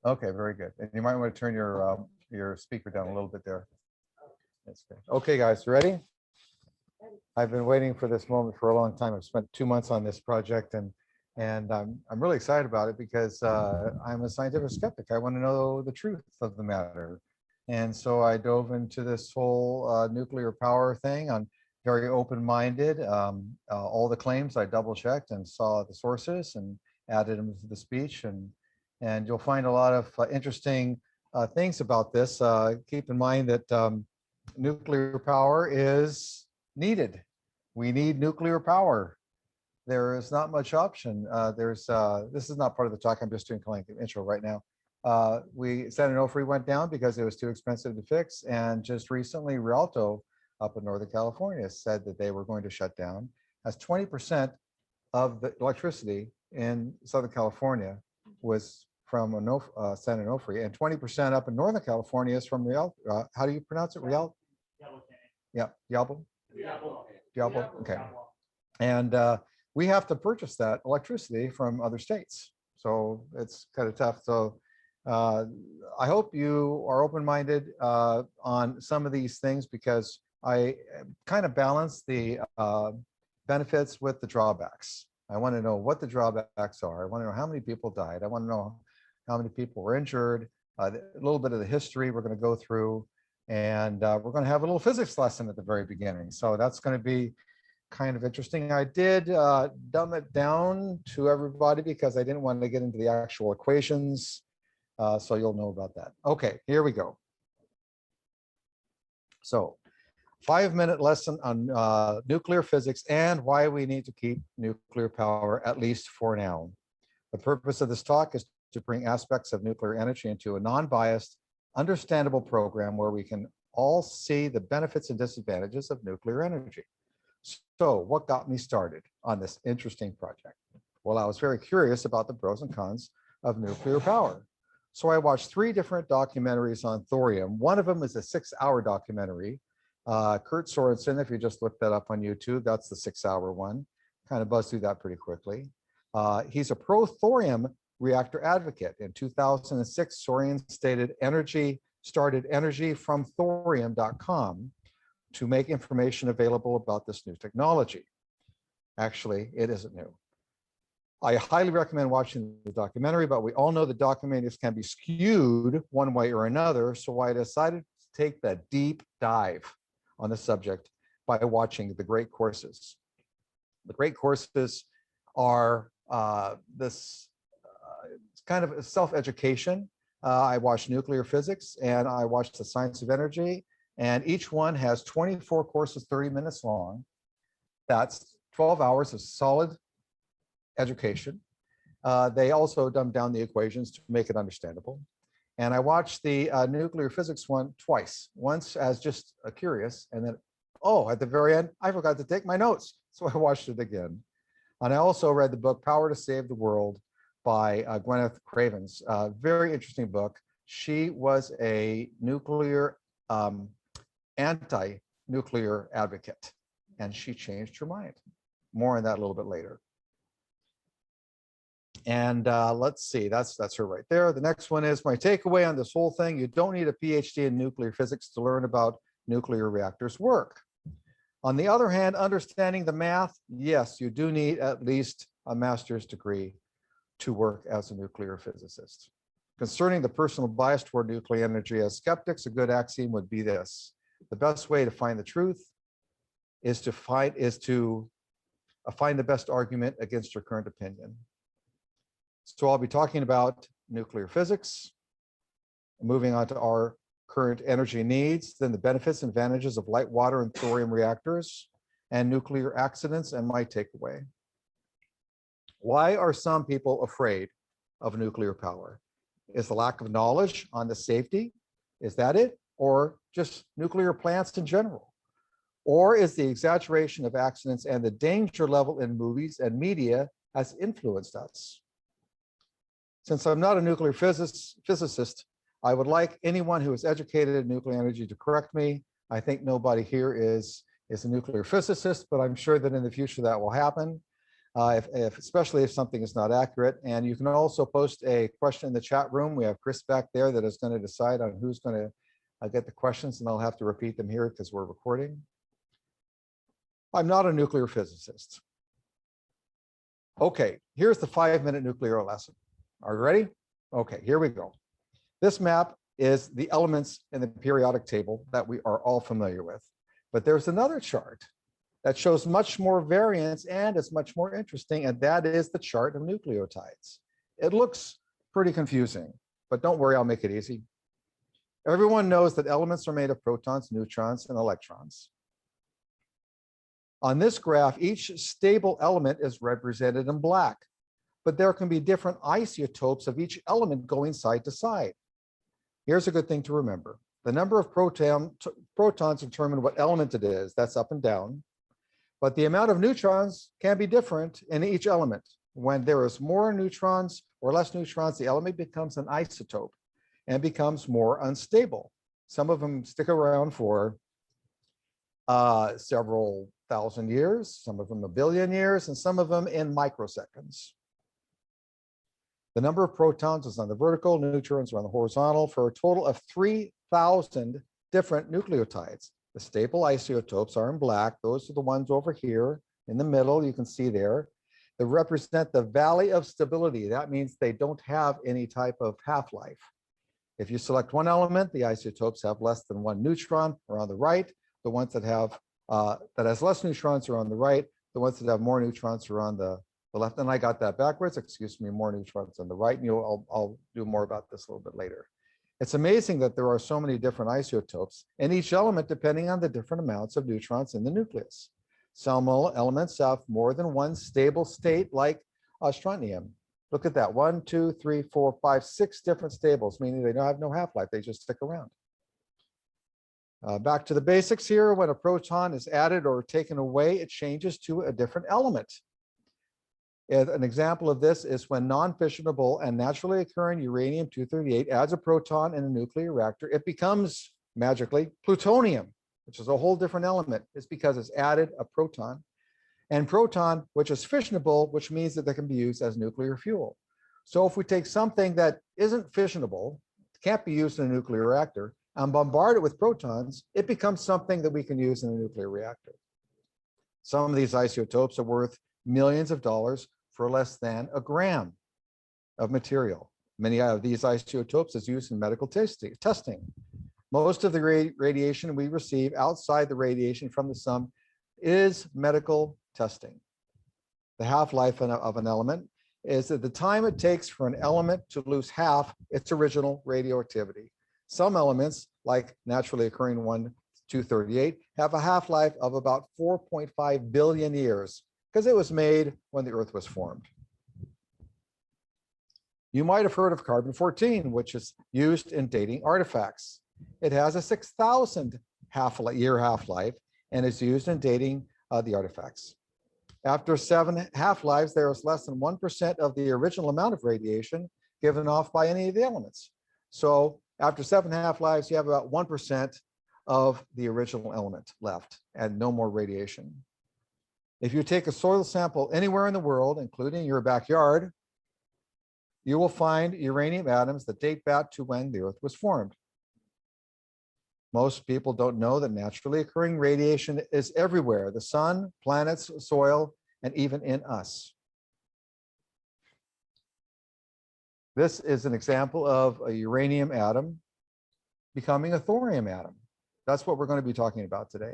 Okay, very good. And you might want to turn your speaker down a little bit there. That's good. Okay, guys, ready? I've been waiting for this moment for a long time. I've spent 2 months on this project, and I'm really excited about it because I'm a scientific skeptic. I want to know the truth of the matter. And so I dove into this whole nuclear power thing. I'm very open-minded. All the claims I double-checked and saw the sources and added them to the speech. And you'll find a lot of interesting things about this. Keep in mind that nuclear power is needed. We need nuclear power. There is not much option. This is not part of the talk. I'm just doing kind of like an intro right now. San Onofre went down because it was too expensive to fix. And just recently, Rialto up in Northern California said that they were going to shut down, as 20% of the electricity in Southern California was from San Onofre, and 20% up in Northern California is from Rialto. How do you pronounce it? Rialto? Yeah, Diablo? Diablo, okay. And we have to purchase that electricity from other states. So it's kind of tough. So I hope you are open-minded on some of these things, because I kind of balance the benefits with the drawbacks. I want to know what the drawbacks are. I want to know how many people died. I want to know how many people were injured, a little bit of the history we're going to go through, and we're going to have a little physics lesson at the very beginning. So that's going to be kind of interesting. I did dumb it down to everybody because I didn't want to get into the actual equations. So you'll know about that. Okay, here we go. So 5-minute lesson on nuclear physics and why we need to keep nuclear power, at least for now. The purpose of this talk is to bring aspects of nuclear energy into a non-biased, understandable program where we can all see the benefits and disadvantages of nuclear energy. So what got me started on this interesting project? Well, I was very curious about the pros and cons of nuclear power. So I watched 3 different documentaries on thorium. One of them is a 6-hour documentary. Kurt Sorensen, if you just look that up on YouTube, that's the 6-hour one. Kind of buzzed through that pretty quickly. He's a pro-thorium reactor advocate. In 2006, Soren started energyfromthorium.com to make information available about this new technology. Actually, it isn't new. I highly recommend watching the documentary, but we all know the documentaries can be skewed one way or another, so I decided to take the deep dive on the subject by watching the great courses. The great courses are this kind of self-education. I watched nuclear physics and I watched the science of energy, and each one has 24 courses, 30 minutes long. That's 12 hours of solid education. They also dumb down the equations to make it understandable. And I watched the nuclear physics one twice, once as just a curious, and then, oh, at the very end, I forgot to take my notes. So I watched it again. And I also read the book, Power to Save the World by Gwyneth Cravens. Very interesting book. She was a nuclear, anti-nuclear advocate, and she changed her mind. More on that a little bit later. And let's see, that's her right there. The next one is my takeaway on this whole thing. You don't need a PhD in nuclear physics to learn about nuclear reactors work. On the other hand, understanding the math, yes, you do need at least a master's degree to work as a nuclear physicist. Concerning the personal bias toward nuclear energy, as skeptics, a good axiom would be this: the best way to find the truth is to find the best argument against your current opinion. So I'll be talking about nuclear physics, moving on to our current energy needs, then the benefits and advantages of light water and thorium reactors, and nuclear accidents, and my takeaway. Why are some people afraid of nuclear power? Is the lack of knowledge on the safety? Is that it? Or just nuclear plants in general? Or is the exaggeration of accidents and the danger level in movies and media has influenced us? Since I'm not a nuclear physicist, I would like anyone who is educated in nuclear energy to correct me. I think nobody here is is a nuclear physicist, but I'm sure that in the future that will happen, especially if something is not accurate. And you can also post a question in the chat room. We have Chris back there that is going to decide on who's going to get the questions, and I'll have to repeat them here because we're recording. I'm not a nuclear physicist. Okay, here's the 5-minute nuclear lesson. Are you ready? Okay, here we go. This map is the elements in the periodic table that we are all familiar with. But there's another chart that shows much more variance and is much more interesting, and that is the chart of nucleotides. It looks pretty confusing, but don't worry, I'll make it easy. Everyone knows that elements are made of protons, neutrons, and electrons. On this graph, each stable element is represented in black, but there can be different isotopes of each element going side to side. Here's a good thing to remember. The number of protons determine what element it is, that's up and down, but the amount of neutrons can be different in each element. When there is more neutrons or less neutrons, the element becomes an isotope and becomes more unstable. Some of them stick around for several thousand years, some of them a billion years, and some of them in microseconds. The number of protons is on the vertical, neutrons are on the horizontal, for a total of 3,000 different nucleotides. The stable isotopes are in black. Those are the ones over here in the middle, you can see there. They represent the valley of stability. That means they don't have any type of half-life. If you select one element, the isotopes have less than one neutron are on the right. The ones that have that has less neutrons are on the right. The ones that have more neutrons are on the left. And I got that backwards, excuse me, more neutrons on the right. And I'll do more about this a little bit later. It's amazing that there are so many different isotopes in each element depending on the different amounts of neutrons in the nucleus. Some elements have more than one stable state, like strontium. Look at that, 1, 2, 3, 4, 5, 6 different stables, meaning they don't have no half-life, they just stick around. Back to the basics here. When a proton is added or taken away, it changes to a different element. An example of this is when non-fissionable and naturally occurring uranium-238 adds a proton in a nuclear reactor, it becomes magically plutonium, which is a whole different element. It's because it's added a proton. And proton, which is fissionable, which means that they can be used as nuclear fuel. So if we take something that isn't fissionable, can't be used in a nuclear reactor, and bombard it with protons, it becomes something that we can use in a nuclear reactor. Some of these isotopes are worth millions of dollars for less than a gram of material. Many of these isotopes is used in medical testing. Most of the radiation we receive outside the radiation from the sun is medical testing. The half-life of an element is that the time it takes for an element to lose half its original radioactivity. Some elements, like naturally occurring 1-238, have a half-life of about 4.5 billion years because it was made when the Earth was formed. You might have heard of carbon-14, which is used in dating artifacts. It has a 6,000 year half-life and is used in dating the artifacts. After 7 half-lives, there is less than 1% of the original amount of radiation given off by any of the elements. So after 7 half-lives, you have about 1% of the original element left and no more radiation. If you take a soil sample anywhere in the world, including your backyard, you will find uranium atoms that date back to when the Earth was formed. Most people don't know that naturally occurring radiation is everywhere: the sun, planets, soil, and even in us. This is an example of a uranium atom becoming a thorium atom. That's what we're going to be talking about today.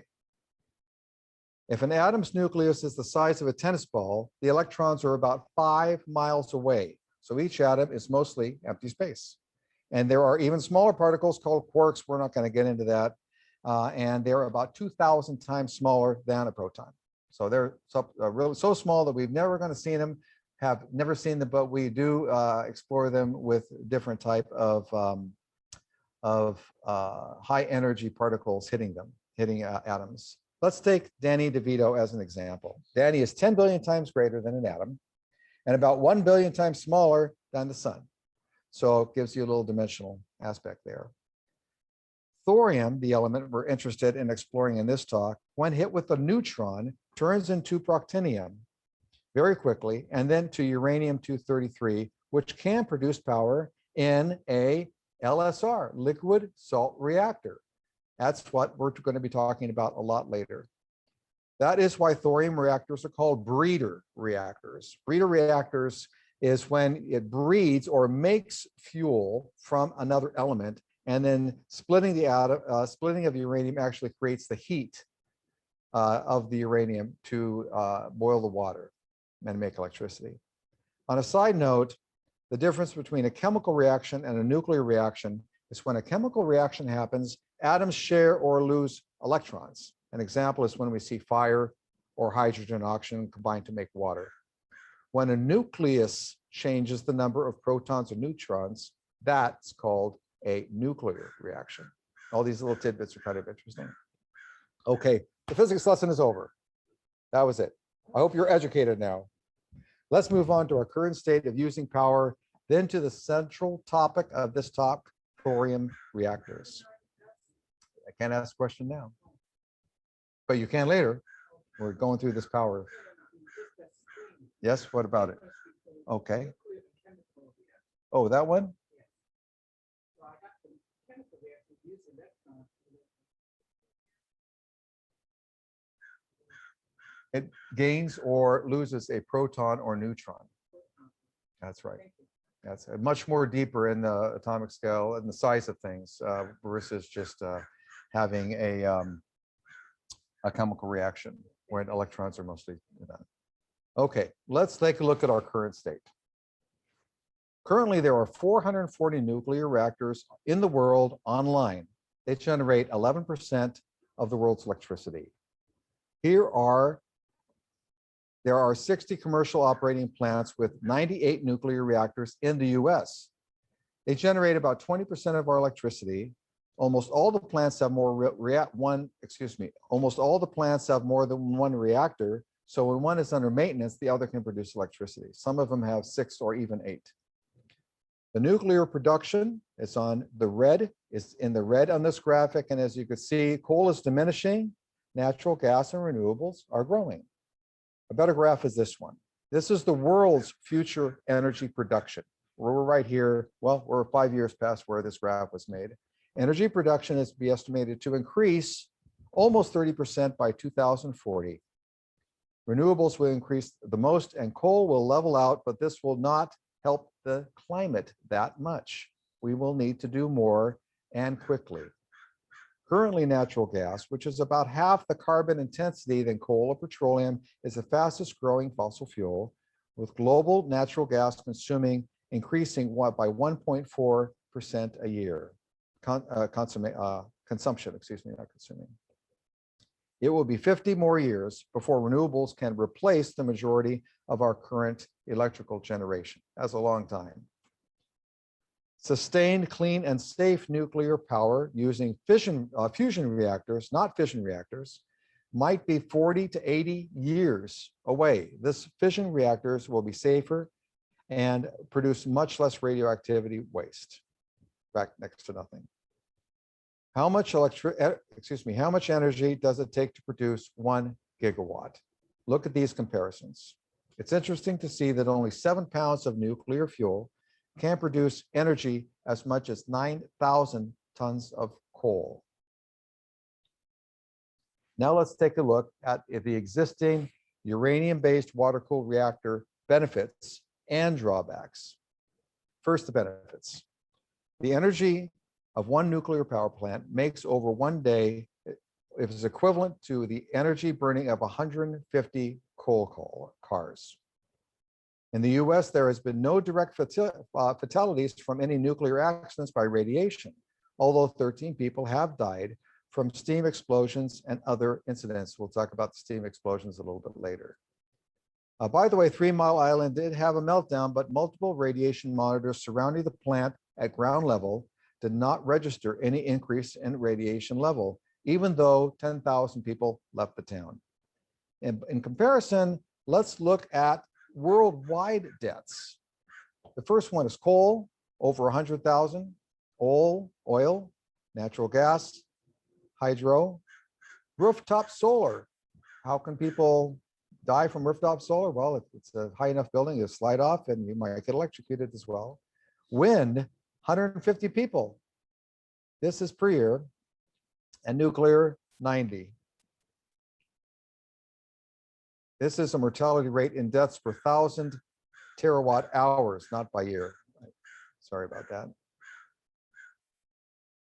If an atom's nucleus is the size of a tennis ball, the electrons are about 5 miles away. So each atom is mostly empty space. And there are even smaller particles called quarks. We're not going to get into that. And they're about 2,000 times smaller than a proton. So they're really so small that we've never going to see them, have never seen them, but we do explore them with different type of high energy particles hitting atoms. Let's take Danny DeVito as an example. Danny is 10 billion times greater than an atom and about 1 billion times smaller than the sun. So it gives you a little dimensional aspect there. Thorium, the element we're interested in exploring in this talk, when hit with a neutron, turns into proctinium very quickly, and then to uranium-233, which can produce power in a LSR, liquid salt reactor. That's what we're going to be talking about a lot later. That is why thorium reactors are called breeder reactors. Breeder reactors is when it breeds or makes fuel from another element, and then splitting of uranium actually creates the heat of the uranium to boil the water and make electricity. On a side note, the difference between a chemical reaction and a nuclear reaction is when a chemical reaction happens, atoms share or lose electrons. An example is when we see fire or hydrogen and oxygen combine to make water. When a nucleus changes the number of protons or neutrons, that's called a nuclear reaction. All these little tidbits are kind of interesting. Okay, the physics lesson is over. That was it. I hope you're educated now. Let's move on to our current state of using power, then to the central topic of this talk, thorium reactors. I can't ask a question now, but you can later. We're going through this power. Yes, what about it? Okay. Oh, that one? It gains or loses a proton or neutron. That's right. That's much more deeper in the atomic scale and the size of things versus just having a chemical reaction where electrons are mostly that. Okay, let's take a look at our current state. Currently, there are 440 nuclear reactors in the world online. They generate 11% of the world's electricity. There are 60 commercial operating plants with 98 nuclear reactors in the US. They generate about 20% of our electricity. Almost all the plants have almost all the plants have more than one reactor. So when one is under maintenance, the other can produce electricity. Some of them have 6 or even 8. The nuclear production is in the red on this graphic. And as you can see, coal is diminishing, natural gas and renewables are growing. A better graph is this one. This is the world's future energy production. We're right here. Well, we're 5 years past where this graph was made. Energy production is to be estimated to increase almost 30% by 2040. Renewables will increase the most and coal will level out, but this will not help the climate that much. We will need to do more and quickly. Currently, natural gas, which is about half the carbon intensity than coal or petroleum, is the fastest growing fossil fuel, with global natural gas increasing by 1.4% a year. Consumption, excuse me, not consuming. It will be 50 more years before renewables can replace the majority of our current electrical generation. That's a long time. Sustained, clean, and safe nuclear power using fusion reactors, not fission reactors, might be 40 to 80 years away. This fission reactors will be safer and produce much less radioactivity waste, in fact, next to nothing. How much energy does it take to produce 1 gigawatt? Look at these comparisons. It's interesting to see that only 7 pounds of nuclear fuel can produce energy as much as 9,000 tons of coal. Now let's take a look at the existing uranium-based water-cooled reactor benefits and drawbacks. First, the benefits. The energy of one nuclear power plant makes over 1 day, it is equivalent to the energy burning of 150 coal cars. In the US, there has been no direct fatalities from any nuclear accidents by radiation, although 13 people have died from steam explosions and other incidents. We'll talk about the steam explosions a little bit later. By the way, 3 Mile Island did have a meltdown, but multiple radiation monitors surrounding the plant at ground level did not register any increase in radiation level, even though 10,000 people left the town. In comparison, let's look at worldwide deaths. The first one is coal, over 100,000, oil, natural gas, hydro, Rooftop solar. How can people die from rooftop solar? Well, if it's a high enough building, you slide off and you might get electrocuted as well. Wind, 150 people. This is per year. And nuclear, 90. This is a mortality rate in deaths per 1,000 terawatt hours, not by year. Sorry about that.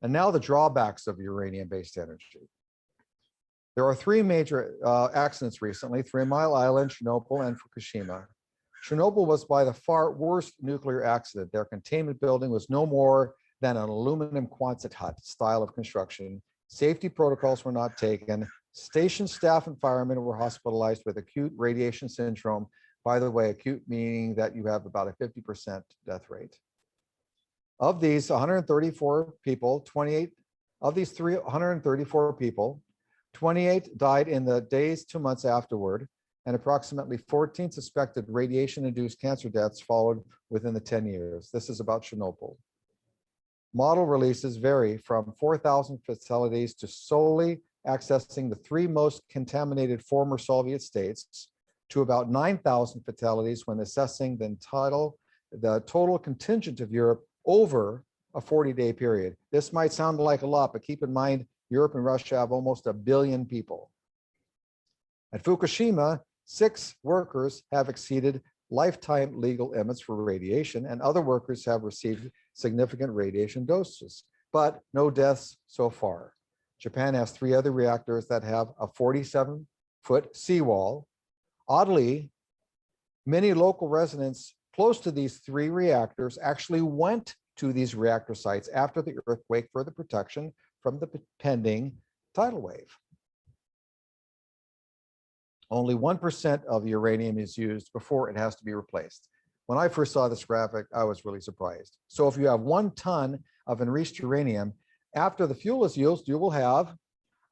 And now the drawbacks of uranium-based energy. There are three major accidents recently: 3 Mile Island, Chernobyl, and Fukushima. Chernobyl was by the far worst nuclear accident. Their containment building was no more than an aluminum Quonset hut style of construction. Safety protocols were not taken. Station staff and firemen were hospitalized with acute radiation syndrome. By the way, acute meaning that you have about a 50% death rate. Of these 134 people, 28 of these 134 people, 28 died in the days to months afterward, and approximately 14 suspected radiation-induced cancer deaths followed within the 10 years. This is about Chernobyl. Model releases vary from 4,000 fatalities to solely accessing the 3 most contaminated former Soviet states to about 9,000 fatalities when assessing the total contingent of Europe over a 40-day period. This might sound like a lot, but keep in mind, Europe and Russia have almost 1 billion people. At Fukushima, 6 workers have exceeded lifetime legal limits for radiation, and other workers have received significant radiation doses, but no deaths so far. Japan has 3 other reactors that have a 47-foot seawall. Oddly, many local residents close to these 3 reactors actually went to these reactor sites after the earthquake for the protection from the pending tidal wave. Only 1% of the uranium is used before it has to be replaced. When I first saw this graphic, I was really surprised. So if you have 1 ton of enriched uranium, after the fuel is used, you will have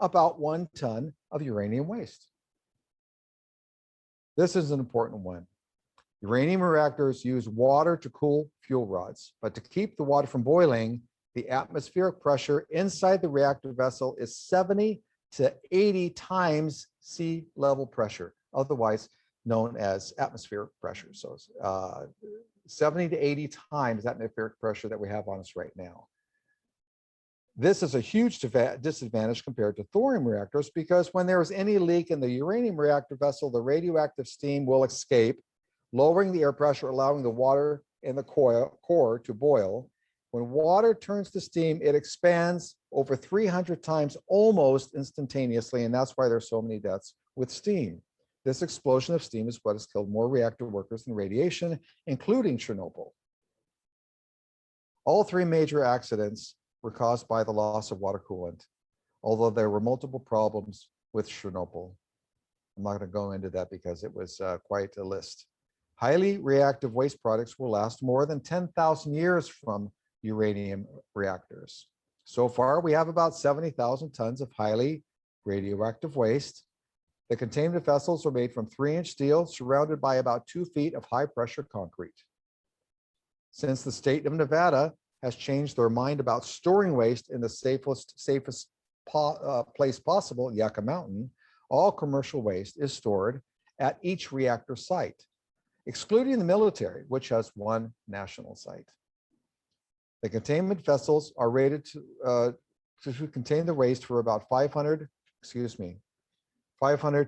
about 1 ton of uranium waste. This is an important one. Uranium reactors use water to cool fuel rods, but to keep the water from boiling, the atmospheric pressure inside the reactor vessel is 70 to 80 times sea level pressure, otherwise known as atmospheric pressure. So 70 to 80 times that atmospheric pressure that we have on us right now. This is a huge disadvantage compared to thorium reactors, because when there is any leak in the uranium reactor vessel, the radioactive steam will escape, lowering the air pressure, allowing the water in the core to boil. When water turns to steam, it expands over 300 times almost instantaneously, and that's why there's so many deaths with steam. This explosion of steam is what has killed more reactor workers than radiation, including Chernobyl. All 3 major accidents were caused by the loss of water coolant, although there were multiple problems with Chernobyl. I'm not going to go into that because it was quite a list. Highly reactive waste products will last more than 10,000 years from uranium reactors. So far, we have about 70,000 tons of highly radioactive waste. The containment vessels are made from 3-inch steel surrounded by about 2 feet of high-pressure concrete. Since the state of Nevada has changed their mind about storing waste in the safest place possible, Yucca Mountain, all commercial waste is stored at each reactor site, excluding the military, which has 1 national site. The containment vessels are rated to contain the waste for about 500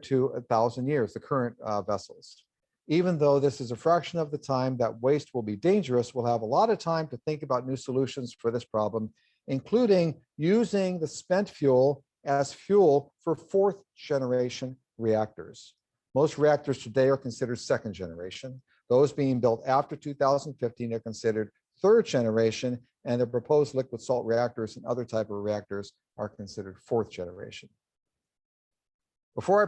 to 1,000 years, the current vessels. Even though this is a fraction of the time that waste will be dangerous, we'll have a lot of time to think about new solutions for this problem, including using the spent fuel as fuel for 4th generation reactors. Most reactors today are considered 2nd generation. Those being built after 2015 are considered 3rd generation, and the proposed liquid salt reactors and other type of reactors are considered 4th generation. Before I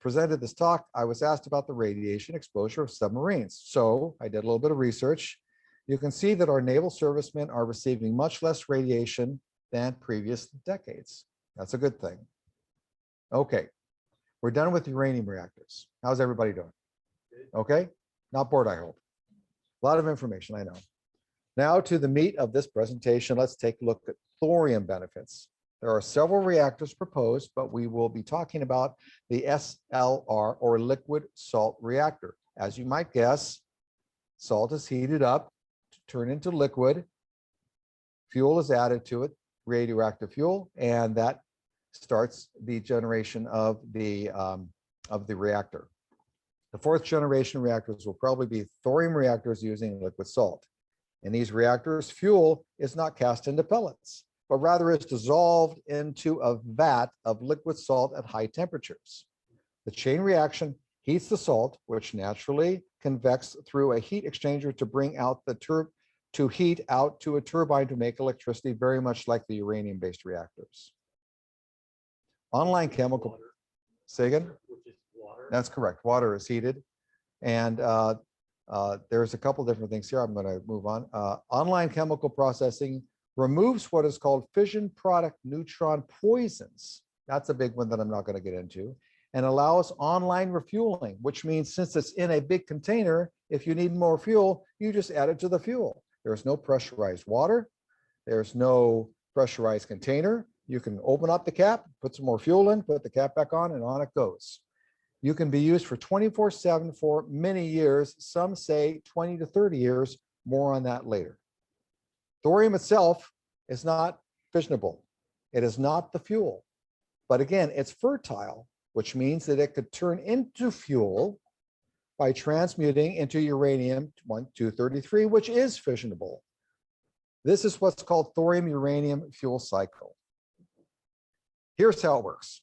presented this talk, I was asked about the radiation exposure of submarines. So I did a little bit of research. You can see that our naval servicemen are receiving much less radiation than previous decades. That's a good thing. Okay, we're done with uranium reactors. How's everybody doing? Okay, not bored, I hope. A lot of information, I know. Now to the meat of this presentation, let's take a look at thorium benefits. There are several reactors proposed, but we will be talking about the SLR, or liquid salt reactor. As you might guess, salt is heated up to turn into liquid. Fuel is added to it, radioactive fuel, and that starts the generation of the reactor. The fourth generation reactors will probably be thorium reactors using liquid salt. In these reactors, fuel is not cast into pellets, but rather is dissolved into a vat of liquid salt at high temperatures. The chain reaction heats the salt, which naturally convects through a heat exchanger to bring out to heat out to a turbine to make electricity, very much like the uranium-based reactors. Online chemical, say again? That's correct. Water is heated. And there's a couple different things here. I'm going to move on. Online chemical processing removes what is called fission product neutron poisons. That's a big one that I'm not going to get into. And allows online refueling, which means since it's in a big container, if you need more fuel, you just add it to the fuel. There's no pressurized water. There's no pressurized container. You can open up the cap, put some more fuel in, put the cap back on it goes. You can be used for 24/7 for many years. Some say 20 to 30 years, more on that later. Thorium itself is not fissionable. It is not the fuel. But again, it's fertile, which means that it could turn into fuel by transmuting into uranium-233, which is fissionable. This is what's called thorium-uranium fuel cycle. Here's how it works.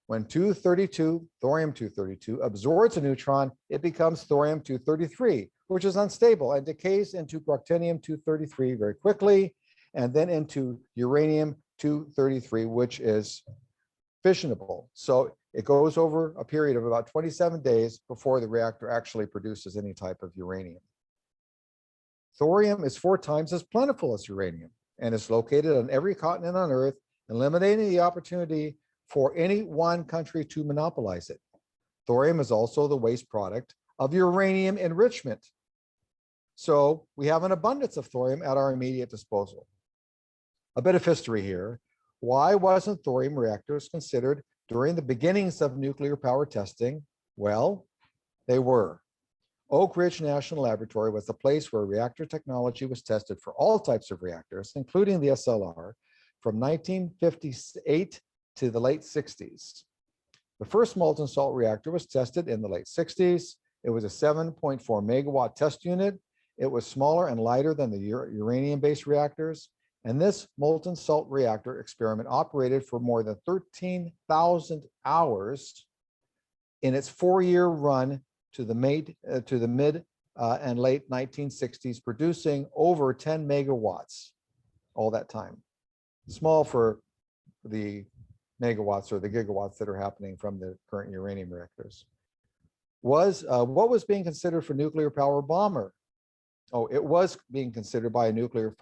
When thorium-232 absorbs a neutron, it becomes thorium-233, which is unstable and decays into protonium-233 very quickly, and then into uranium-233, which is fissionable. So it goes over a period of about 27 days before the reactor actually produces any type of uranium. Thorium is 4 times as plentiful as uranium and is located on every continent on Earth, eliminating the opportunity for any one country to monopolize it. Thorium is also the waste product of uranium enrichment. So we have an abundance of thorium at our immediate disposal. A bit of history here. Why wasn't thorium reactors considered during the beginnings of nuclear power testing? Well, they were. Oak Ridge National Laboratory was the place where reactor technology was tested for all types of reactors, including the SLR, from 1958 to the late 60s. The first molten salt reactor was tested in the late 60s. It was a 7.4 megawatt test unit. It was smaller and lighter than the uranium-based reactors. And this molten salt reactor experiment operated for more than 13,000 hours in its 4-year run to the mid and late 1960s, producing over 10 megawatts all that time. Small for the megawatts or the gigawatts that are happening from the current uranium reactors. What was being considered for nuclear power bomber? Oh, it was being considered by a nuclear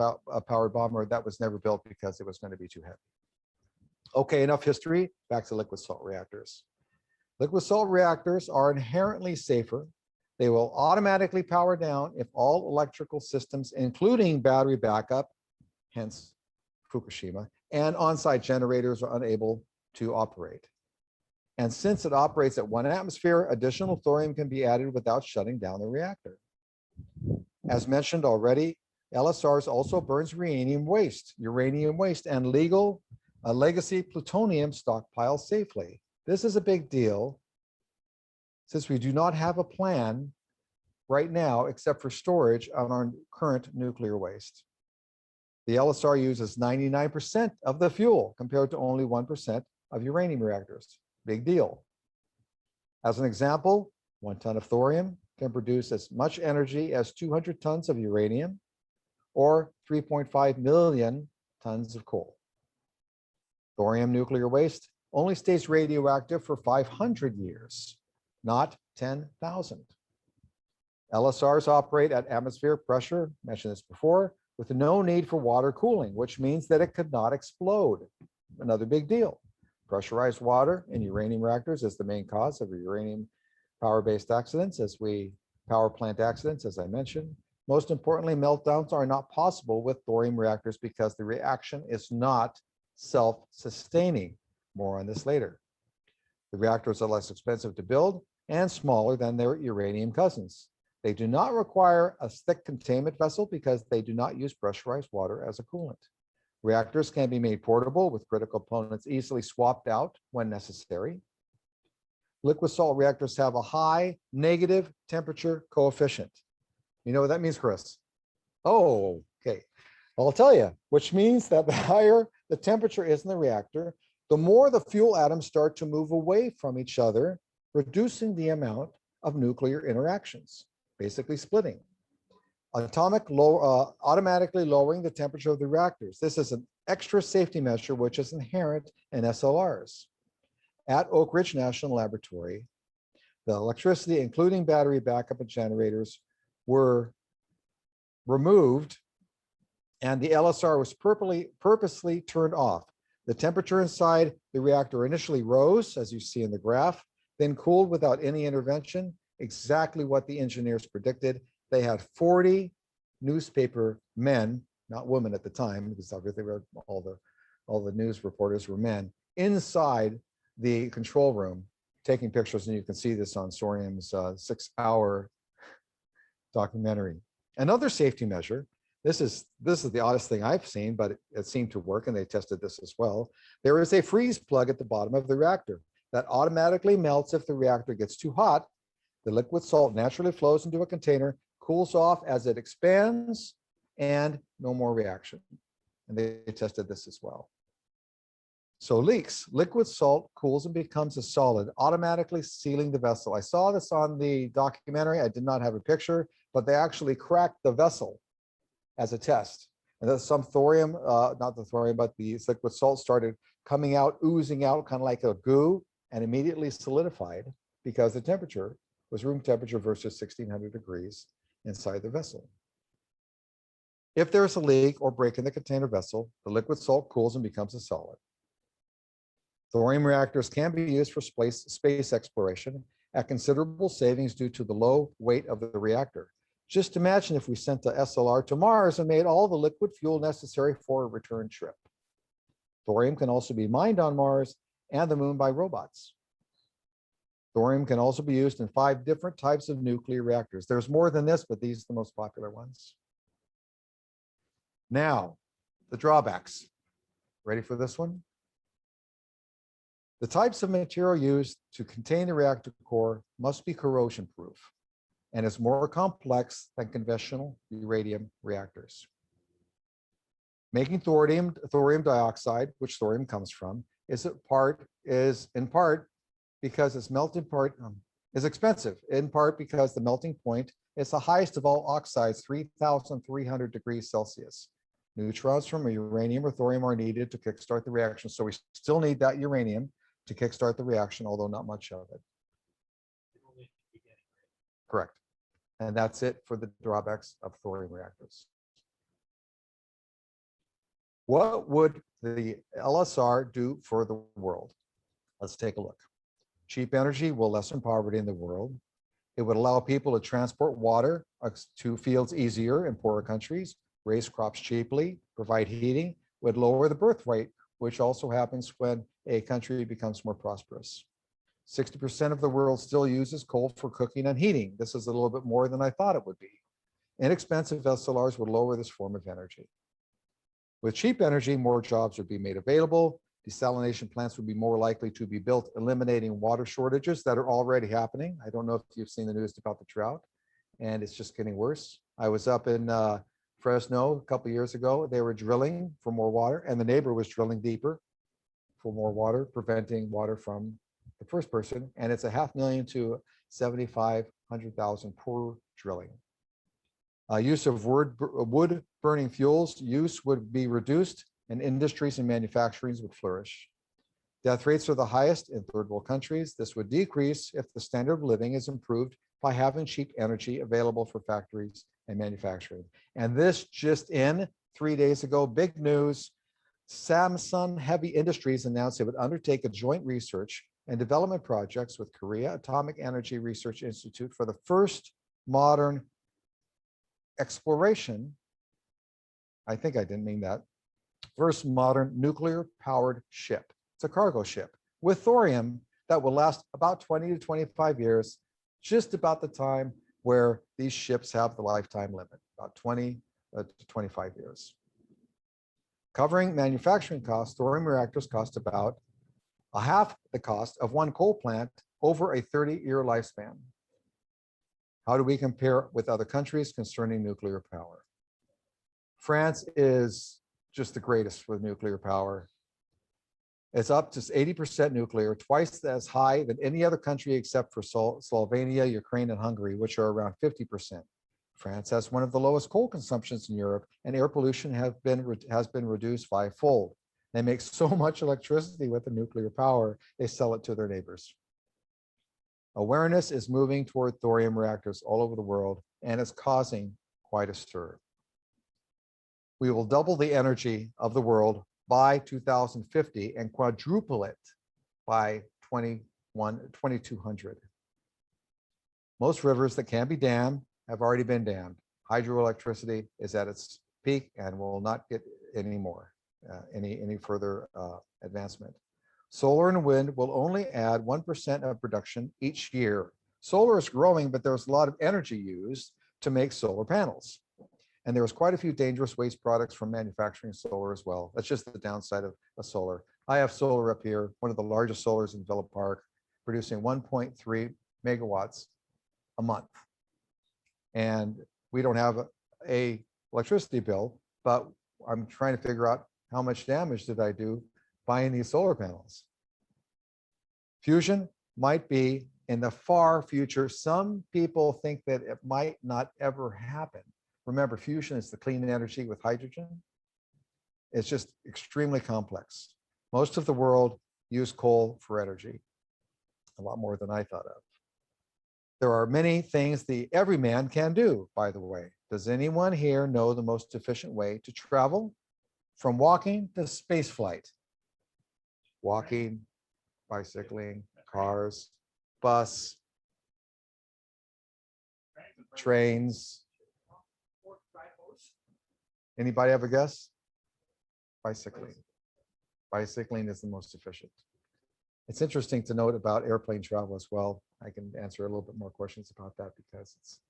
powered bomber that was never built because it was going to be too heavy. Okay, enough history. Back to liquid salt reactors. Liquid salt reactors are inherently safer. They will automatically power down if all electrical systems, including battery backup, hence Fukushima, and on-site generators are unable to operate. And since it operates at 1 atmosphere, additional thorium can be added without shutting down the reactor. As mentioned already, LSRs also burns uranium waste, and legacy plutonium stockpile safely. This is a big deal since we do not have a plan right now except for storage on our current nuclear waste. The LSR uses 99% of the fuel compared to only 1% of uranium reactors. Big deal. As an example, 1 ton of thorium can produce as much energy as 200 tons of uranium or 3.5 million tons of coal. Thorium nuclear waste only stays radioactive for 500 years, not 10,000. LSRs operate at atmospheric pressure, mentioned this before, with no need for water cooling, which means that it could not explode. Another big deal. Pressurized water in uranium reactors is the main cause of uranium power-based accidents, power plant accidents, as I mentioned. Most importantly, meltdowns are not possible with thorium reactors because the reaction is not self-sustaining. More on this later. The reactors are less expensive to build and smaller than their uranium cousins. They do not require a thick containment vessel because they do not use pressurized water as a coolant. Reactors can be made portable with critical components easily swapped out when necessary. Liquid salt reactors have a high negative temperature coefficient. You know what that means, Chris? Oh, okay. I'll tell you, which means that the higher the temperature is in the reactor, the more the fuel atoms start to move away from each other, reducing the amount of nuclear interactions, basically splitting. Automatically lowering the temperature of the reactors. This is an extra safety measure which is inherent in SLRs. At Oak Ridge National Laboratory, the electricity, including battery backup and generators, were removed and the LSR was purposely turned off. The temperature inside the reactor initially rose, as you see in the graph, then cooled without any intervention, exactly what the engineers predicted. They had 40 newspaper men, not women at the time, because obviously all the news reporters were men, inside the control room taking pictures, and you can see this on Sorium's 6-hour documentary. Another safety measure, this is the oddest thing I've seen, but it seemed to work, and they tested this as well. There is a freeze plug at the bottom of the reactor that automatically melts if the reactor gets too hot. The liquid salt naturally flows into a container, cools off as it expands, and no more reaction. And they tested this as well. So leaks, liquid salt cools and becomes a solid, automatically sealing the vessel. I saw this on the documentary. I did not have a picture, but they actually cracked the vessel as a test. And then some thorium, not the thorium, but the liquid salt started coming out, oozing out, kind of like a goo, and immediately solidified because the temperature was room temperature versus 1600 degrees inside the vessel. If there's a leak or break in the container vessel, the liquid salt cools and becomes a solid. Thorium reactors can be used for space exploration at considerable savings due to the low weight of the reactor. Just imagine if we sent the SLR to Mars and made all the liquid fuel necessary for a return trip. Thorium can also be mined on Mars and the moon by robots. Thorium can also be used in 5 different types of nuclear reactors. There's more than this, but these are the most popular ones. Now, the drawbacks. Ready for this one? The types of material used to contain the reactor core must be corrosion proof and is more complex than conventional uranium reactors. Making thorium dioxide, which thorium comes from, is in part because its melting point is expensive, in part because the melting point is the highest of all oxides, 3,300 degrees Celsius. Neutrons from uranium or thorium are needed to kickstart the reaction, so we still need that uranium to kickstart the reaction, although not much of it. Correct. And that's it for the drawbacks of thorium reactors. What would the LSR do for the world? Let's take a look. Cheap energy will lessen poverty in the world. It would allow people to transport water to fields easier in poorer countries, raise crops cheaply, provide heating, would lower the birth rate, which also happens when a country becomes more prosperous. 60% of the world still uses coal for cooking and heating. This is a little bit more than I thought it would be. Inexpensive SLRs would lower this form of energy. With cheap energy, more jobs would be made available. Desalination plants would be more likely to be built, eliminating water shortages that are already happening. I don't know if you've seen the news about the drought, and it's just getting worse. I was up in Fresno a couple of years ago. They were drilling for more water, and the neighbor was drilling deeper for more water, preventing water from the first person. And it's $500,000 to $7,500,000 per drilling. Use of wood burning fuels use would be reduced, and industries and manufacturing would flourish. Death rates are the highest in third world countries. This would decrease if the standard of living is improved by having cheap energy available for factories and manufacturing. And this just in 3 days ago, big news. Samsung Heavy Industries announced it would undertake a joint research and development projects with Korea Atomic Energy Research Institute for the first modern exploration. I think I didn't mean that. First modern nuclear-powered ship. It's a cargo ship with thorium that will last about 20 to 25 years, just about the time where these ships have the lifetime limit, about 20 to 25 years. Covering manufacturing costs, thorium reactors cost about a half the cost of one coal plant over a 30-year lifespan. How do we compare with other countries concerning nuclear power? France is just the greatest with nuclear power. It's up to 80% nuclear, twice as high than any other country except for Slovenia, Ukraine, and Hungary, which are around 50%. France has one of the lowest coal consumptions in Europe, and air pollution has been reduced fivefold. They make so much electricity with the nuclear power, they sell it to their neighbors. Awareness is moving toward thorium reactors all over the world, and it's causing quite a stir. We will double the energy of the world by 2050 and quadruple it by 2200. Most rivers that can be dammed have already been dammed. Hydroelectricity is at its peak and will not get any more, any further advancement. Solar and wind will only add 1% of production each year. Solar is growing, but there's a lot of energy used to make solar panels. And there's quite a few dangerous waste products from manufacturing solar as well. That's just the downside of solar. I have solar up here, one of the largest solars in Villa Park, producing 1.3 megawatts a month. And we don't have a electricity bill, but I'm trying to figure out how much damage did I do buying these solar panels. Fusion might be in the far future. Some people think that it might not ever happen. Remember, fusion is the clean energy with hydrogen. It's just extremely complex. Most of the world use coal for energy, a lot more than I thought of. There are many things the everyman can do, by the way. Does anyone here know the most efficient way to travel from walking to space flight? Walking, bicycling, cars, bus, trains. Anybody have a guess? Bicycling. Bicycling is the most efficient. It's interesting to note about airplane travel as well. I can answer a little bit more questions about that because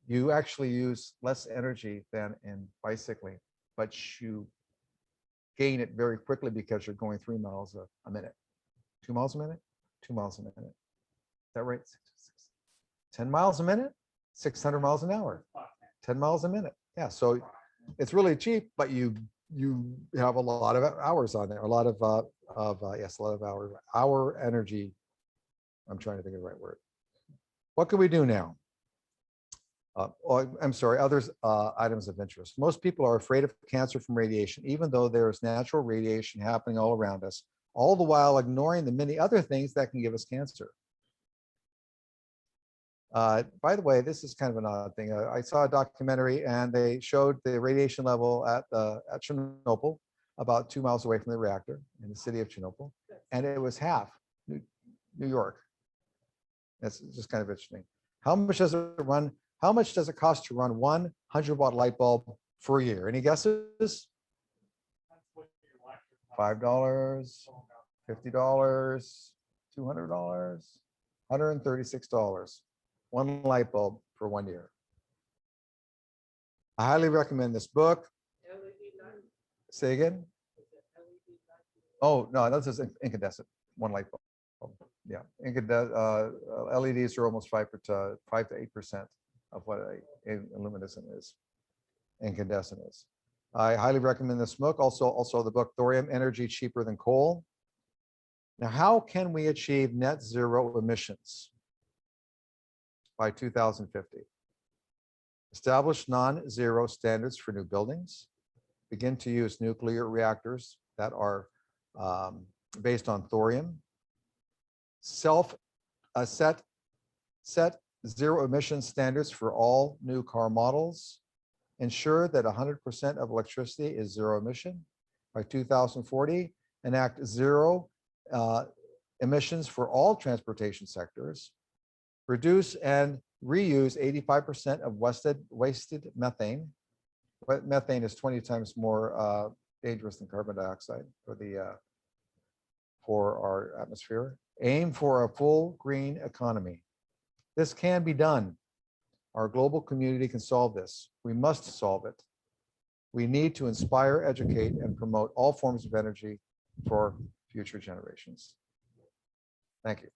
you actually use less energy than in bicycling, but you gain it very quickly because you're going 3 miles a minute. 2 miles a minute? 2 miles a minute. Is that right? 10 miles a minute? 600 miles an hour. 10 miles a minute. Yeah, so it's really cheap, but you have a lot of hours on there, a lot of hours. Hour energy. I'm trying to think of the right word. What can we do now? I'm sorry, others items of interest. Most people are afraid of cancer from radiation, even though there is natural radiation happening all around us, all the while ignoring the many other things that can give us cancer. By the way, this is kind of an odd thing. I saw a documentary and they showed the radiation level at Chernobyl, about 2 miles away from the reactor in the city of Chernobyl, and it was half New York. That's just kind of interesting. How much does it run? How much does it cost to run 100-watt light bulb for a year? Any guesses? $5, $50, $200, $136. One light bulb for 1 year. I highly recommend this book. Say again? Oh, no, that's just incandescent, one light bulb. Yeah, LEDs are almost 5 to 8% of what luminescent is, incandescent is. I highly recommend this book. Also the book Thorium Energy Cheaper Than Coal. Now, how can we achieve net zero emissions by 2050? Establish non-zero standards for new buildings. Begin to use nuclear reactors that are based on thorium. Set zero emission standards for all new car models. Ensure that 100% of electricity is zero emission. By 2040, enact zero emissions for all transportation sectors. Reduce and reuse 85% of wasted methane. Methane is 20 times more dangerous than carbon dioxide for our atmosphere. Aim for a full green economy. This can be done. Our global community can solve this. We must solve it. We need to inspire, educate, and promote all forms of energy for future generations. Thank you.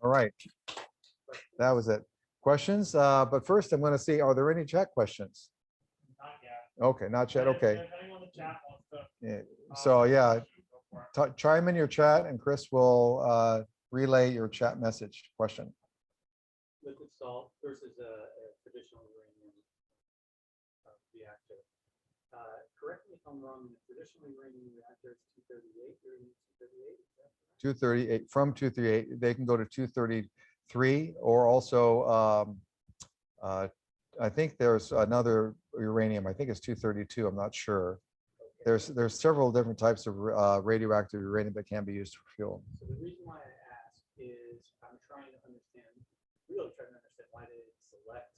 All right, that was it. Questions? But first I'm going to see, are there any chat questions? Not yet. Okay, not yet. Okay. If anyone in the chat wants to, Yeah. So yeah, go for it. chime in your chat and Chris will relay your chat message question. Liquid salt versus a traditional uranium reactor. Correct me if I'm wrong, the traditional uranium reactor is 238, uranium 238, 238 from 238, they can go to 233, or also I think there's another uranium, I think it's 232, I'm not sure. There's several different types of radioactive uranium that can be used for fuel. So the reason why I ask is I'm trying to understand, really trying to understand why they select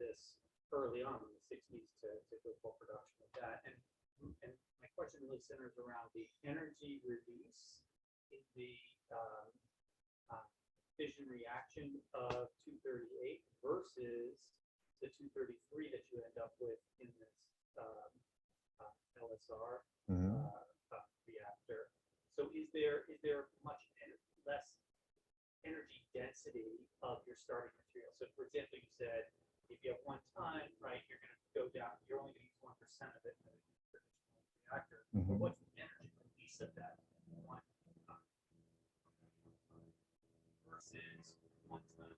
this early on in the 60s to go full production with that. And my question really centers around the energy release in the fission reaction of 238 versus the 233 that you end up with in this LSR reactor. So is there much less energy density of your starting material? So for example, you said if you have 1 ton, right, you're going to go down, you're only going to use 1% of it in the traditional reactor. But what's the energy release of that 1 ton versus 1 ton?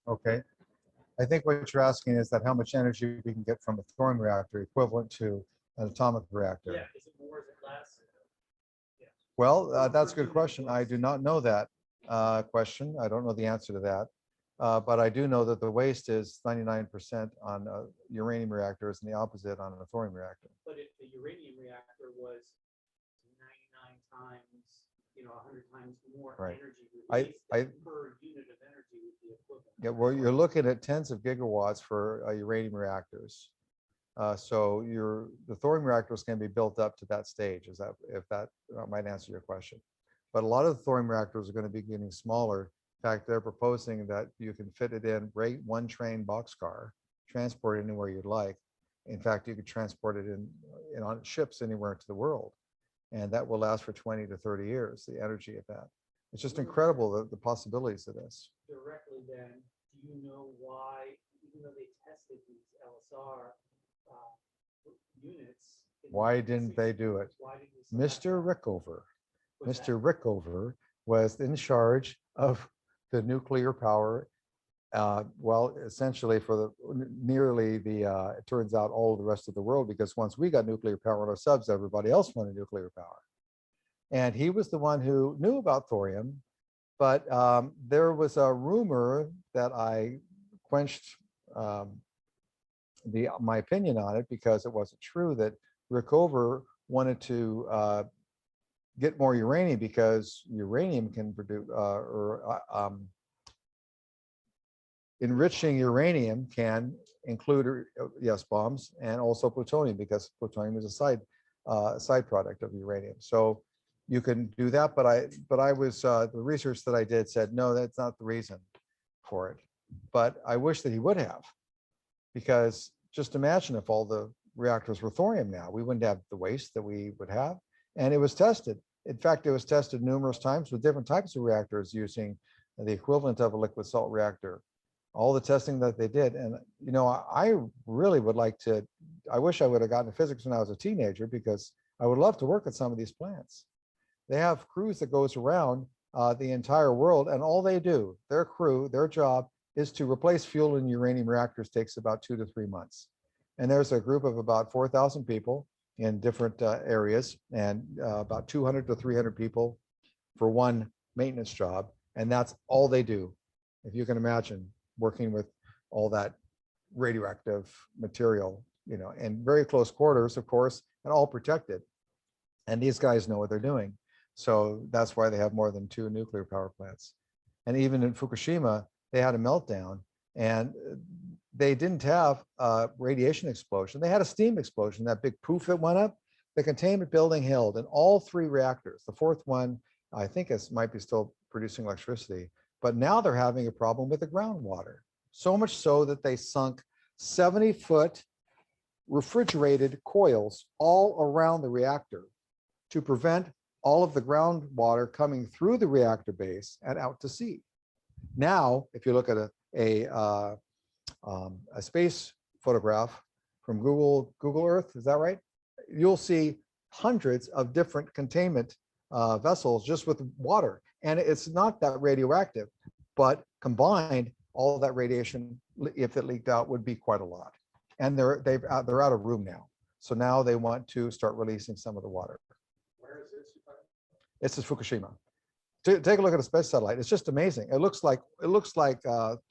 Okay. I think what you're asking is that how much energy we can get from a thorium reactor equivalent to an atomic reactor. Yeah, is it more, is it less? Yeah. Well, that's a good question. I do not know that question. I don't know the answer to that. But I do know that the waste is 99% on uranium reactors and the opposite on a thorium reactor. But if the uranium reactor was 99 times, 100 times more energy released, per unit of energy would be equivalent. Yeah, well, you're looking at tens of gigawatts for uranium reactors. So the thorium reactors can be built up to that stage, if that might answer your question. But a lot of the thorium reactors are going to be getting smaller. In fact, they're proposing that you can fit it in right 1 train boxcar, transport it anywhere you'd like. In fact, you could transport it in on ships anywhere into the world. And that will last for 20 to 30 years, the energy of that. It's just incredible, the possibilities of this. Directly then, do you know why, even though they tested these LSR units, Why didn't they do it? Mr. Rickover. Mr. Rickover was in charge of the nuclear power. Well, essentially for it turns out all of the rest of the world, because once we got nuclear power on our subs, everybody else wanted nuclear power. And he was the one who knew about thorium, but there was a rumor that I quenched my opinion on it because it wasn't true, that Rickover wanted to get more uranium because uranium can produce enriching uranium can include yes bombs and also plutonium, because plutonium is a side product of uranium. So you can do that, but I was the research that I did said no, that's not the reason for it. But I wish that he would have, because just imagine if all the reactors were thorium now, we wouldn't have the waste that we would have. And it was tested. In fact, it was tested numerous times with different types of reactors using the equivalent of a liquid salt reactor. All the testing that they did. And, I really would like to, I wish I would have gotten into physics when I was a teenager, because I would love to work at some of these plants. They have crews that goes around the entire world, and all they do, their crew, their job is to replace fuel in uranium reactors, takes about 2 to 3 months. And there's a group of about 4,000 people in different areas, and about 200 to 300 people for one maintenance job. And that's all they do. If you can imagine working with all that radioactive material, in very close quarters, of course, and all protected. And these guys know what they're doing. So that's why they have more than 2 nuclear power plants. And even in Fukushima, they had a meltdown, and they didn't have a radiation explosion. They had a steam explosion, that big poof that went up. The containment building held, and all 3 reactors. The 4th one, I think might be still producing electricity, but now they're having a problem with the groundwater. So much so that they sunk 70-foot refrigerated coils all around the reactor to prevent all of the groundwater coming through the reactor base and out to sea. Now, if you look at a space photograph from Google Earth, is that right? You'll see hundreds of different containment vessels just with water, and it's not that radioactive, but combined, all of that radiation, if it leaked out, would be quite a lot. And they're out of room now, so now they want to start releasing some of the water. Where is this? This is Fukushima. Take a look at a space satellite. It's just amazing. It looks like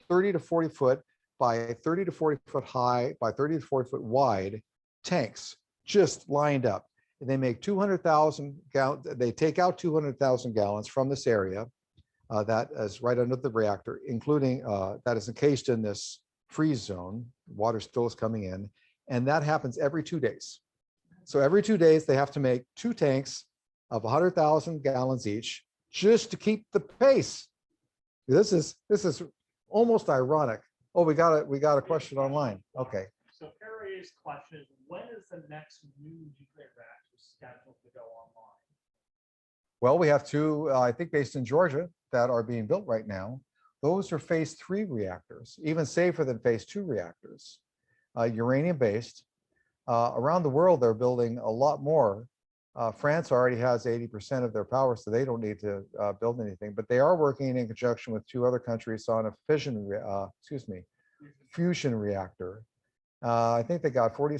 30 to 40 foot by 30 to 40 foot high by 30 to 40 foot wide tanks just lined up. And they make 200,000 gallons. They take out 200,000 gallons from this area that is right under the reactor, including that is encased in this freeze zone. Water still is coming in, and that happens every 2 days. So every 2 days, they have to make 2 tanks of 100,000 gallons each, just to keep the pace. This is almost ironic. Oh, we got a question online. Okay. So Perry's question is, when is the next new nuclear reactor scheduled to go online? Well, we have 2, I think, based in Georgia that are being built right now. Those are phase 3 reactors, even safer than phase 2 reactors, uranium based. Around the world, they're building a lot more. France already has 80% of their power, so they don't need to build anything, but they are working in conjunction with 2 other countries on a fusion reactor. I think they got 10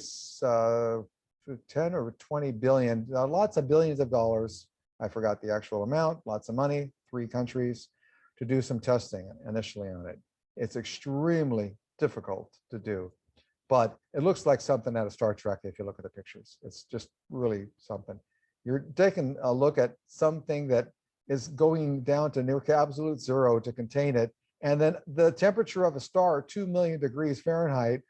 or 20 billion, lots of billions of dollars. I forgot the actual amount, lots of money, 3 countries to do some testing initially on it. It's extremely difficult to do, but it looks like something out of Star Trek if you look at the pictures. It's just really something. You're taking a look at something that is going down to near absolute zero to contain it, and then the temperature of a star, 2 million degrees Fahrenheit,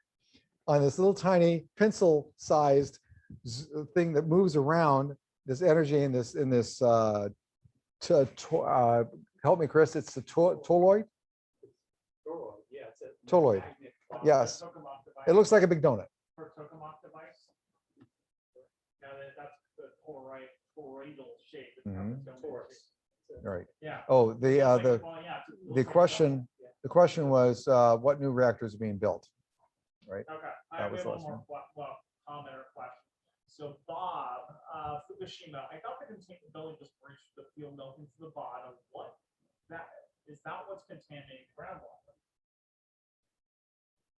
on this little tiny pencil-sized thing that moves around. This energy in this help me, Chris. It's the toroid. Yeah, it's a Toroid. magnet. Yes. Tokamak device. It looks like a big donut. For Tokamak device. Now that's the toroidal shape. It's got its own Torus. Right. Yeah. Oh, Well, yeah, it's- it the looks like a question donut. the question was what new reactors are being built, right? Okay, That I have was one the more comment or question. So Bob, Fukushima, I thought the containment building just breached the fuel melting to the bottom. What that is that what's contaminating groundwater?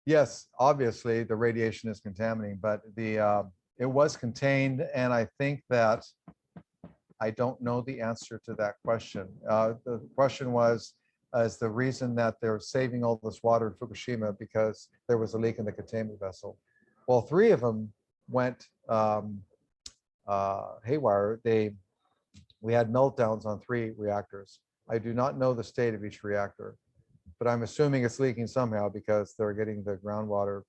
Yes, obviously the radiation is contaminating, but it was contained, and I think that I don't know the answer to that question. The question was, is the reason that they're saving all this water in Fukushima because there was a leak in the containment vessel. Well, 3 of them went haywire. We had meltdowns on 3 reactors. I do not know the state of each reactor, but I'm assuming it's leaking somehow because they're getting the groundwater,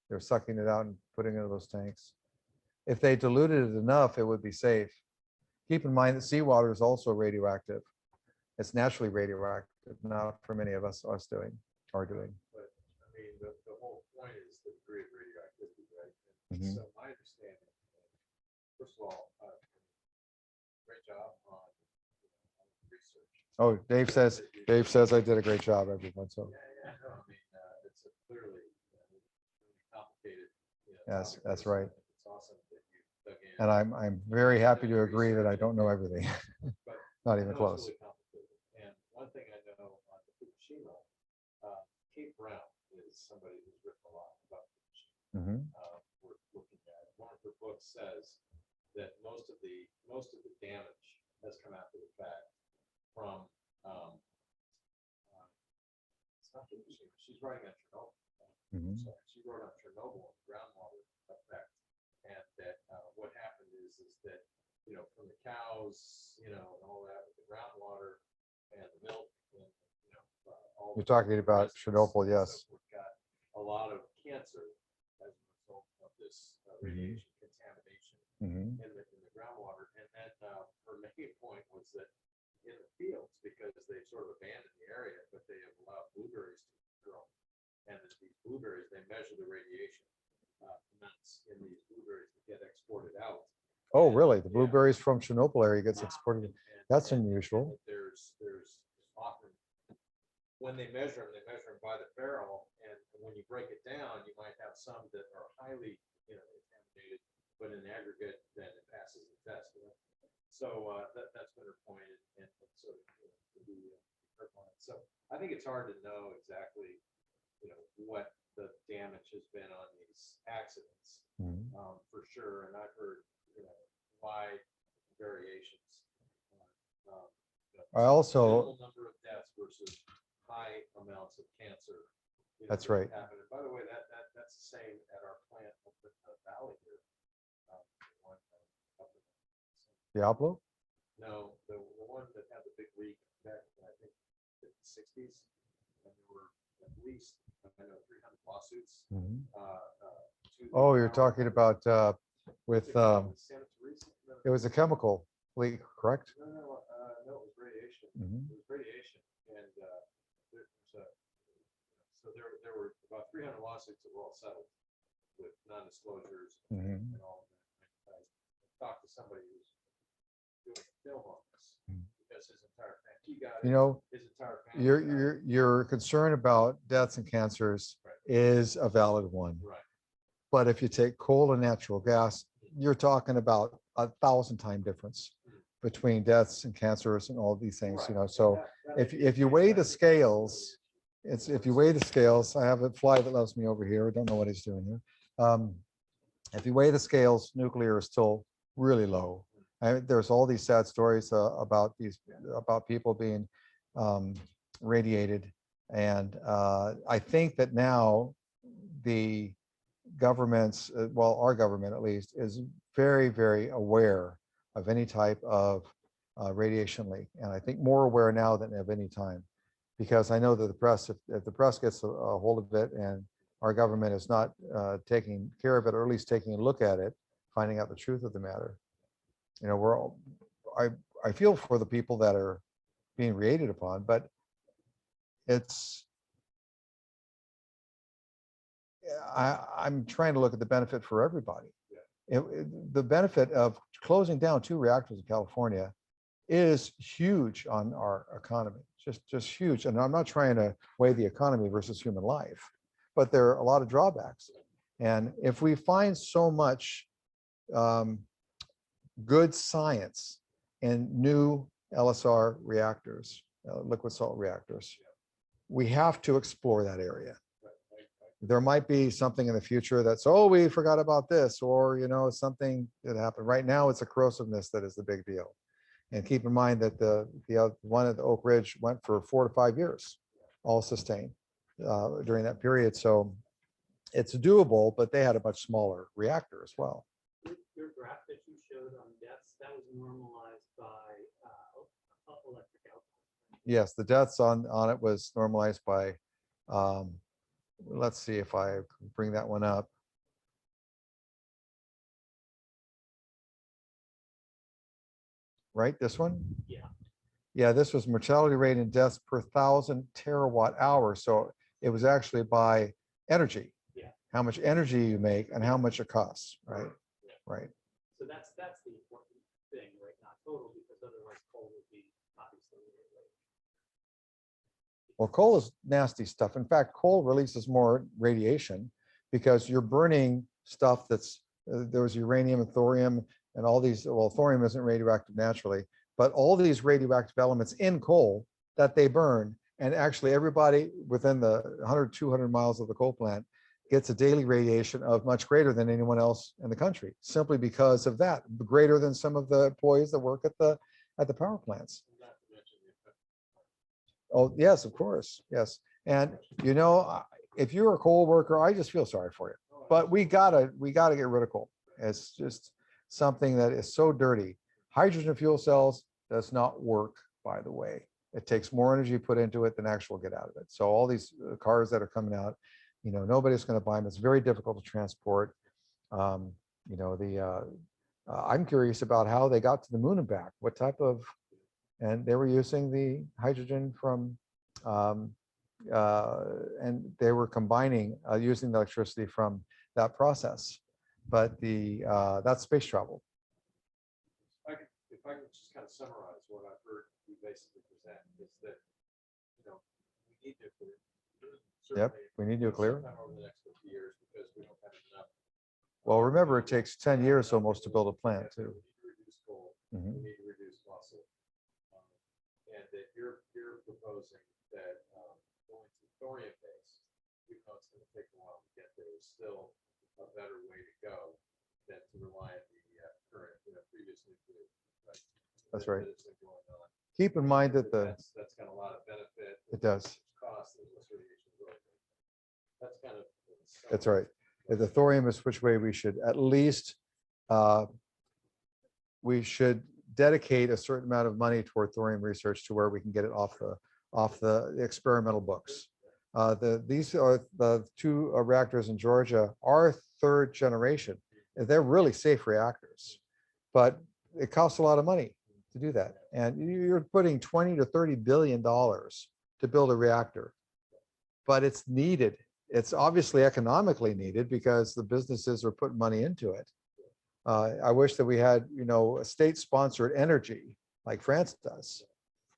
they're sucking it out and putting it into those tanks. If they diluted it enough, it would be safe. Keep in mind that seawater is also radioactive. It's naturally radioactive, not for many of us are doing. But I mean, the whole point is the degree of radioactivity, right? And Mhm. so my understanding, first of all, great job on research. Oh, Dave says I did a great job, everyone. So Yeah, no, I mean, it's a clearly really complicated. Yes, topic. that's right. It's awesome that you dug in. and I'm very happy to agree that I don't know everything. But Not I even know close. it's really complicated. And one thing I know on the Fukushima, Kate Brown is somebody who's written a lot about Fukushima. Mhm. We're looking at it. One of her books says that most of the damage has come after the fact from it's not Fukushima. She's writing on Chernobyl. Mhm. So she wrote on Chernobyl and groundwater effect, and that what happened is that from the cows, and all that with the groundwater and the milk and, all. You're the talking about residents Chernobyl, and yes. so forth got a lot of cancer as a result of this radiation contamination Mhm. in the groundwater. And then her main point was that in the fields, because they've sort of abandoned the area, but they have allowed blueberries to grow. And that these blueberries, they measure the radiation amounts in these blueberries that get exported out. Oh, And, really? The yeah, blueberries from Chernobyl area gets and- exported. and- That's and- unusual. and There's often, when they measure them by the barrel, and when you break it down, you might have some that are highly, contaminated, but in aggregate, then it passes the test. So that's been her point, and so to be careful on it. So I think it's hard to know exactly, what the damage has been on these accidents, Mhm. for sure. And I've heard, wide variations. I also, Minimal number of deaths versus high amounts of cancer. That's that right. happen. And by the way, that's the same at our plant up in the valley here. One, up in- Diablo? No, the one that had the big leak back in, I think, the 60s. And there were at least, 300 lawsuits. Mhm. to the Oh, you're power talking company. about with, Santa Teresa? No, it was a chemical leak, correct? no, it was radiation. Mhm. It was radiation, and there's a, so there were about 300 lawsuits that were all settled with non-disclosures Mhm. and all of that. I talked to somebody who's doing a film on this Mhm. because his entire family, he got You know, his entire family. your concern about deaths and cancers Right. is a valid one. Right. But if you take coal and natural gas, you're talking about 1,000 time difference between deaths and cancers and all these things, Right. So That if you weigh the scales, if you weigh the scales, I have a fly that loves me over here. I don't know what he's doing here. If you weigh the scales, nuclear is still really low. There's all these sad stories about people being radiated, and I think that now the governments, well, our government at least, is very, very aware of any type of radiation leak, and I think more aware now than of any time, because I know that the press, if the press gets a hold of it and our government is not taking care of it, or at least taking a look at it, finding out the truth of the matter. We're all, I feel for the people that are being raided upon, but I'm trying to look at the benefit for everybody. The benefit of closing down 2 reactors in California is huge on our economy, just huge. And I'm not trying to weigh the economy versus human life, but there are a lot of drawbacks. And if we find so much good science in new LSR reactors, liquid salt reactors, we have to explore that area. There might be something in the future that's, oh, we forgot about this, or, something that happened. Right now, it's a corrosiveness that is the big deal. And keep in mind that the one at the Oak Ridge went for 4 to 5 years, all sustained during that period. So it's doable, but they had a much smaller reactor as well. Your graph that you showed on deaths, that was normalized by electric output. Yes, the deaths on it was normalized by, let's see if I bring that one up. Right, this one? Yeah. Yeah, this was mortality rate and deaths per 1,000 terawatt hours. So it was actually by energy. Yeah. How much energy you make and how much it costs, right? Yeah. Right. So that's the important thing, right? Not total, because otherwise coal would be obviously really late. Well, coal is nasty stuff. In fact, coal releases more radiation because you're burning stuff that's, there was uranium and thorium and all these, well, thorium isn't radioactive naturally, but all these radioactive elements in coal that they burn. And actually everybody within the 100, 200 miles of the coal plant gets a daily radiation of much greater than anyone else in the country, simply because of that, greater than some of the employees that work at the power plants. Oh, yes, of course. Yes. And if you're a coal worker, I just feel sorry for you, but we gotta get rid of coal. It's just something that is so dirty. Hydrogen fuel cells does not work, by the way. It takes more energy put into it than actual get out of it. So all these cars that are coming out, you know, nobody's going to buy them. It's very difficult to transport. You know, I'm curious about how they got to the moon and back. What type of, and they were using the hydrogen from, and they were combining using the electricity from that process. But that's space travel. If I can just kind of summarize what I've heard you basically present is that, you know, we need nuclear. Yep, we need nuclear. Sometime over the next 50 years because we don't have enough. Well, remember, it takes 10 years almost to build a plant too. We need to reduce coal. Mhm. We need to reduce fossil. And that you're proposing that going to thorium based, even though it's going to take a while to get there, is still a better way to go than to rely on the current, you know, previous nuclear. Right? That's right. That it's been going on. Keep in mind that That's got a lot of benefit. it does. Cost and less radiation. That's kind of. That's right. The thorium is which way we should at least we should dedicate a certain amount of money toward thorium research to where we can get it off the experimental books. These are the two reactors in Georgia are third generation. They're really safe reactors, but it costs a lot of money to do that. And you're putting $20 to $30 billion to build a reactor, but it's needed. It's obviously economically needed because the businesses are putting money into it. I wish that we had, you know, a state-sponsored energy like France does,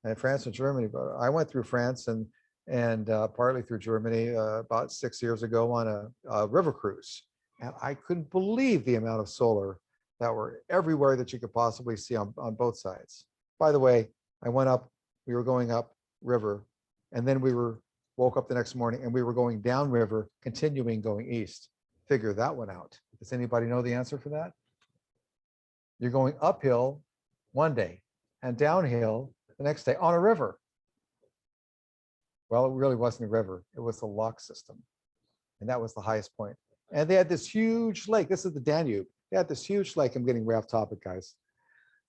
and France and Germany. But I went through France and partly through Germany about 6 years ago on a river cruise, and I couldn't believe the amount of solar that were everywhere that you could possibly see on both sides. By the way, I went up. We were going up river, and then woke up the next morning and we were going down river, continuing going east. Figure that one out. Does anybody know the answer for that? You're going uphill one day and downhill the next day on a river. Well, it really wasn't a river. It was the lock system. And that was the highest point. And they had this huge lake. This is the Danube. They had this huge lake. I'm getting way off topic, guys.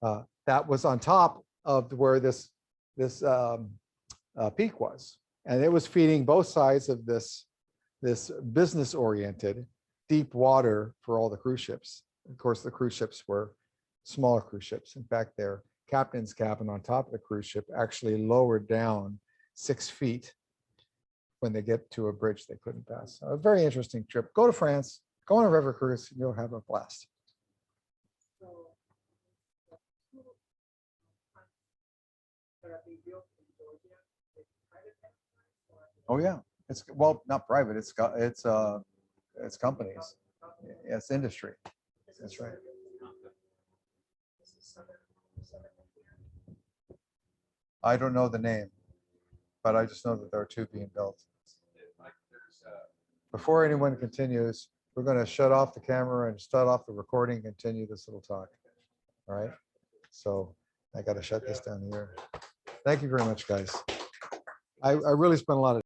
That was on top of where this peak was. And it was feeding both sides of this business-oriented deep water for all the cruise ships. Of course, the cruise ships were smaller cruise ships. In fact, their captain's cabin on top of the cruise ship actually lowered down 6 feet when they get to a bridge they couldn't pass. A very interesting trip. Go to France, go on a river cruise, and you'll have a blast. Oh yeah, it's well, not private. It's companies. It's industry. That's right. I don't know the name, but I just know that there are 2 being built. Before anyone continues, we're going to shut off the camera and start off the recording, continue this little talk. All right. So I got to shut this down here. Thank you very much, guys. I really spent a lot of